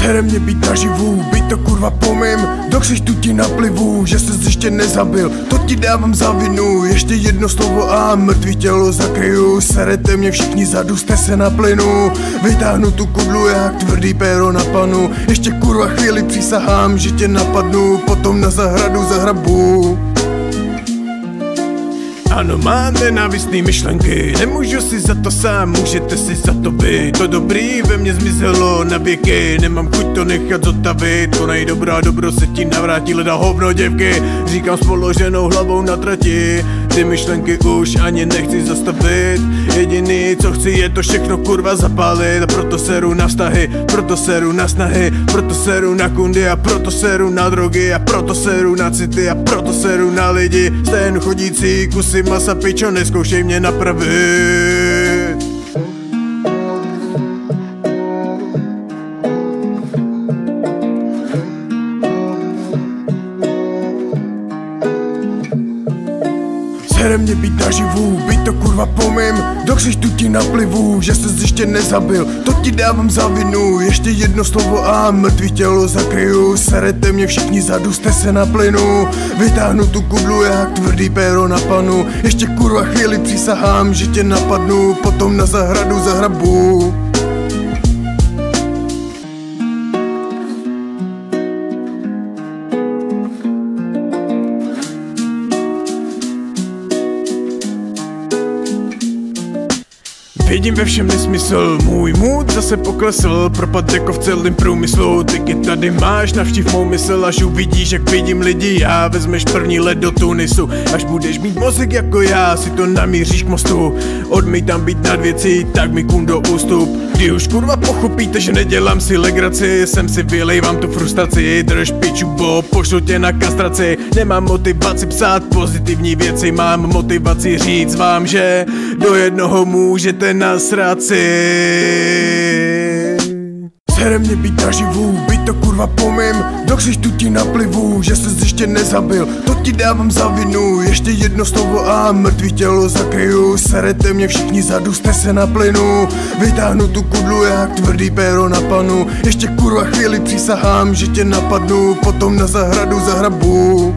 Sere mě být naživu, byť to kurva pomím. Do křištu ti naplivu, že ses ještě nezabil, to ti dávám za vinu. Ještě jedno slovo a mrtvý tělo zakryju. Serete mě všichni, zaduste se na plynu. Vytáhnu tu kudlu jak tvrdý péro na panu. Ještě kurva chvíli přísahám, že tě napadnu, potom na zahradu zahrabu. Ano, mám nenávistný myšlenky, nemůžu si za to sám, můžete si za to vy. To dobrý ve mně zmizelo na věky, nemám chuť to nechat zotavit. To nejdobrá a dobro se ti navrátí, leda hovno děvky. Říkám s položenou hlavou na trati, ty myšlenky už ani nechci zastavit. Jediný co chci je to všechno kurva zapálit. A proto seru na vztahy, proto seru na snahy, proto seru na kundy a proto seru na drogy a proto seru na city a proto seru na lidi. Stejn chodící kusy masa, pičo, neskoušej mě napravit. Sere mě být naživu, byť to kurva pomím. Do křištu ti naplivu, že ses ještě nezabil, to ti dávám za vinu. Ještě jedno slovo a mrtvý tělo zakryju. Serete mě všichni, zaduste se na plynu. Vytáhnu tu kudlu jak tvrdý péro na panu. Ještě kurva chvíli přísahám, že tě napadnu, potom na zahradu zahrabu. Vidím ve všem nesmysl, můj mood zase poklesl, propad jako v celém průmyslu. Ty tady máš, navštív mou mysl, až uvidíš, jak vidím lidi já. Vezmeš první let do Tunisu, až budeš mít mozek jako já, si to namíříš k mostu. Odmítám být nad věcí, tak mi kundo ústup. Kdy už kurva pochopíte, že nedělám si legraci, jsem si vylejvám tu frustraci. Drž piču, bo pošlu tě na kastraci. Nemám motivaci psát pozitivní věci, mám motivaci říct vám, že do jednoho můžete nasrat si. Sere mě být naživu, byť to kurva pomím. Do křištu ti naplivu, že ses ještě nezabil, to ti dávám za vinu. Ještě jedno slovo a mrtvý tělo zakryju. Serete mě všichni, zaduste se na plynu. Vytáhnu tu kudlu jak tvrdý péro na panu. Ještě kurva chvíli přísahám, že tě napadnu, potom na zahradu zahrabu.